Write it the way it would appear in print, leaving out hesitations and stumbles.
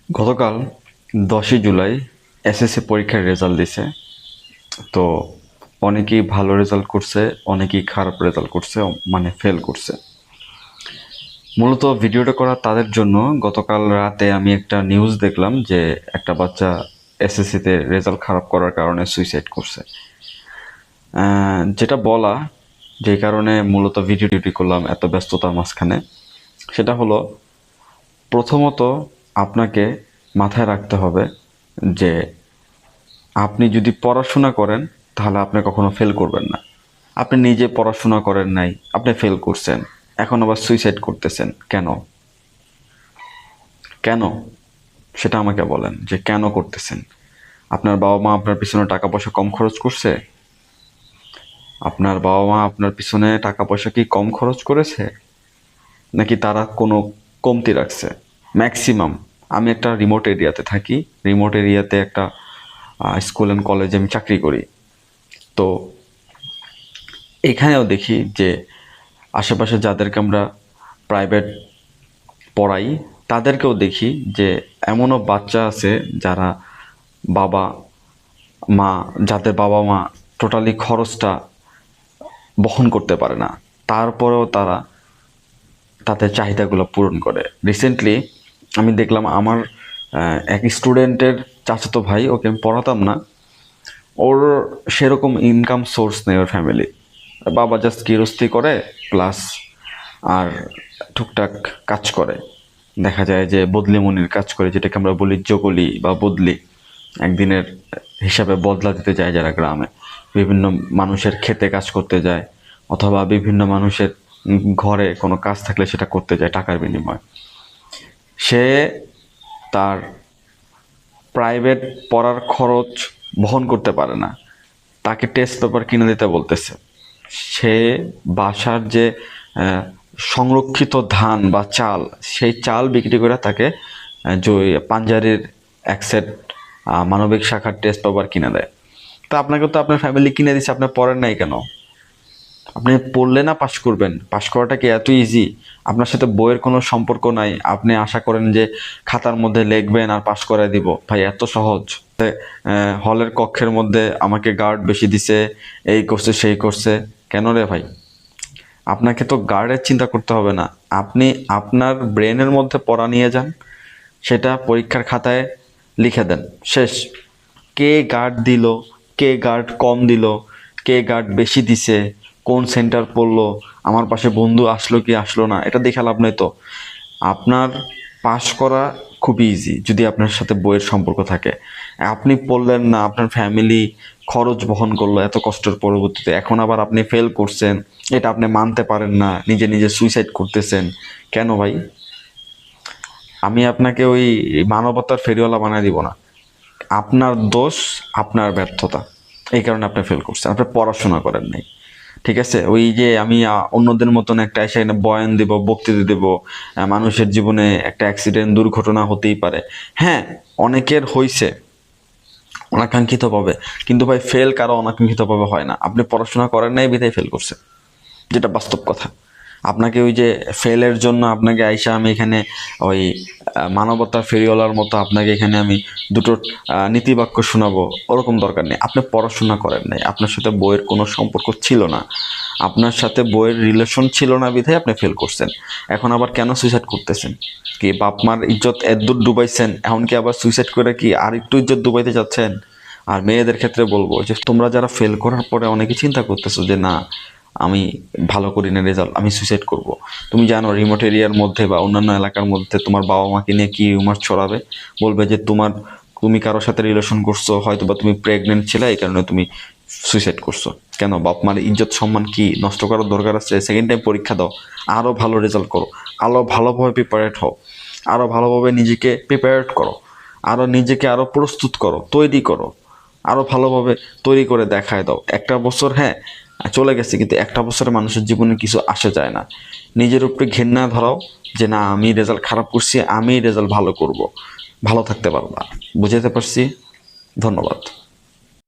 গতকাল 10ই জুলাই এসএসসি পরীক্ষার রেজাল্ট দিছে। তো অনেকেই ভালো রেজাল্ট করছে, অনেকেই খারাপ রেজাল্ট করছে, মানে ফেল করছে। মূলত ভিডিওটা করা তাদের জন্য। গতকাল রাতে আমি একটা নিউজ দেখলাম যে একটা বাচ্চা এসএসসিতে রেজাল্ট খারাপ করার কারণে সুইসাইড করছে। যেটা বলা, যে কারণে মূলত ভিডিওটি করলাম এত ব্যস্ততার মাঝখানে, সেটা হলো, প্রথমত আপনাকে মাথায় রাখতে হবে যে আপনি যদি পড়াশোনা করেন তাহলে আপনি কখনো ফেল করবেন না। আপনি নিজে পড়াশোনা করেন নাই, আপনি ফেল করছেন, এখন আবার সুইসাইড করতেছেন কেন? কেন সেটা আমাকে বলেন, যে কেন করতেছেন? আপনার বাবা মা আপনার পিছনে টাকা পয়সা কম খরচ করছে? আপনার বাবা মা আপনার পিছনে টাকা পয়সা কি কম খরচ করেছে, নাকি তারা কোনো কমতি রাখছে? ম্যাক্সিমাম, আমি একটা রিমোট এরিয়াতে থাকি, রিমোট এরিয়াতে একটা স্কুল অ্যান্ড কলেজে আমি চাকরি করি। তো এখানেও দেখি যে আশেপাশে যাদেরকে আমরা প্রাইভেট পড়াই, তাদেরকেও দেখি যে এমনও বাচ্চা আছে যারা বাবা মা যাদের বাবা মা টোটালি খরচটা বহন করতে পারে না, তারপরেও তারা তাদের চাহিদাগুলো পূরণ করে। রিসেন্টলি আমি দেখলাম আমার এক স্টুডেন্টের চাচাতো ভাই, ওকে আমি পড়াতাম না, ওর সেরকম ইনকাম সোর্স নেই ওর ফ্যামিলি। বাবা জাস্ট গৃহস্থী করে, প্লাস আর টুকটাক কাজ করে। দেখা যায় যে বদলি মনির কাজ করে, যেটাকে আমরা বলি জগলি বা বদলি। একদিনের হিসাবে বদলা দিতে যায় যারা গ্রামে, বিভিন্ন মানুষের খেতে কাজ করতে যায়, অথবা বিভিন্ন মানুষের ঘরে কোনো কাজ থাকলে সেটা করতে যায় টাকার বিনিময়ে। সে তার প্রাইভেট পড়ার খরচ বহন করতে পারে না, তাকে টেস্ট পেপার কিনে দিতে বলতেছে। সে বাসার যে সংরক্ষিত ধান বা চাল, সেই চাল বিক্রি করে তাকে যে পাঞ্জারির এক সেট মানবিক শাখার টেস্ট পেপার কিনে দেয়। তা আপনাকে তো আপনার ফ্যামিলি কিনে দিচ্ছে, আপনি পড়েন নাই কেন? আপনি পড়লে না পাশ করবেন? পাশ করাটা কি এত ইজি? আপনার সাথে বইয়ের কোনো সম্পর্ক নাই, আপনি আশা করেন যে খাতার মধ্যে লিখবেন আর পাশ করে দিব? ভাই, এত সহজ? হলের কক্ষের মধ্যে আমাকে গার্ড বেশি দিছে, এই করছে সেই করছে, কেন রে ভাই? আপনাকে তো গার্ডের চিন্তা করতে হবে না, আপনি আপনার ব্রেনের মধ্যে পড়া নিয়ে যান, সেটা পরীক্ষার খাতায় লিখে দেন, শেষ। কে গার্ড দিল, কে গার্ড কম দিল, কে গার্ড বেশি দিছে, কোন সেন্টার পড়লো, আমার পাশে বন্ধু আসলো কি আসলো না, এটা দেখে লাভ নেই তো। আপনার পাশ করা খুবই ইজি যদি আপনার সাথে বইয়ের সম্পর্ক থাকে। আপনি পড়লেন না, আপনার ফ্যামিলি খরচ বহন করলো এত কষ্টের পরবর্তীতে, এখন আবার আপনি ফেল করছেন, এটা আপনি মানতে পারেন না, নিজে নিজে সুইসাইড করতেছেন কেন ভাই? আমি আপনাকে ওই মানবতার ফেরিওয়ালা বানিয়ে দিব না। আপনার দোষ, আপনার ব্যর্থতা, এই কারণে আপনি ফেল করছেন, আপনি পড়াশোনা করেন নাই। ঠিক আছে, ওই যে আমি অন্যদের মতন একটা এসে এখানে বয়ান দেব, বক্তৃতা দেব, মানুষের জীবনে একটা অ্যাক্সিডেন্ট দুর্ঘটনা হতেই পারে, হ্যাঁ, অনেকের হইছে অনাকাঙ্ক্ষিতভাবে, কিন্তু ভাই ফেল কারো অনাকাঙ্ক্ষিতভাবে হয় না। আপনি পড়াশোনা করেন নাই বিধায় ফেল করছে, যেটা বাস্তব কথা। আপনাকে ওই যে ফেলের জন্য আপনাকে আইসা আমি এখানে ওই মানবতার ফেরিওয়ালার মতো আপনাকে এখানে আমি দুটো নীতিবাক্য শোনাবো, ওরকম দরকার নেই। আপনি পড়াশোনা করেন নাই, আপনার সাথে বইয়ের কোনো সম্পর্ক ছিল না, আপনার সাথে বইয়ের রিলেশন ছিল না বিধায় আপনি ফেল করছেন। এখন আবার কেন সুইসাইড করতেছেন? কি বাপ মার ইজ্জত এতদূর ডুবাইছেন, এখন কি আবার সুইসাইড করে কি আর একটু ইজ্জত ডুবাইতে যাচ্ছেন? আর মেয়েদের ক্ষেত্রে বলবো যে তোমরা যারা ফেল করার পরে অনেকে চিন্তা করতেছো যে না, আমি ভালো করি না রেজাল্ট, আমি সুইসাইড করব। তুমি জানো রিমোট এরিয়ার মধ্যে বা অন্যান্য এলাকার মধ্যে তোমার বাবা মাকে নিয়ে কি রিউমার ছড়াবে? বলবে যে তুমি কারোর সাথে রিলেশন করছো, হয়তো বা তুমি প্রেগনেন্ট ছিলে, এই কারণে তুমি সুইসাইড করছো। কেন? বাপ মার ইজ্জত সম্মান কি নষ্ট করার দরকার আছে? সেকেন্ড টাইম পরীক্ষা দাও, আরও ভালো রেজাল্ট করো, আরও ভালোভাবে প্রিপারেড হও, আরও ভালোভাবে নিজেকে প্রিপেয়ার্ড করো, আরও নিজেকে আরও প্রস্তুত করো, তৈরি করো, আরও ভালোভাবে তৈরি করে দেখায় দাও। একটা বছর হ্যাঁ চলে গেছে, কিন্তু একটা বছরে মানুষের জীবনে কিছু আসে যায় না। নিজের উপরে ঘেন্না ধরাও যে না, আমি রেজাল্ট খারাপ করছি, আমি রেজাল্ট ভালো করব, ভালো থাকতে পারবা। বুঝাতে পারছি? ধন্যবাদ।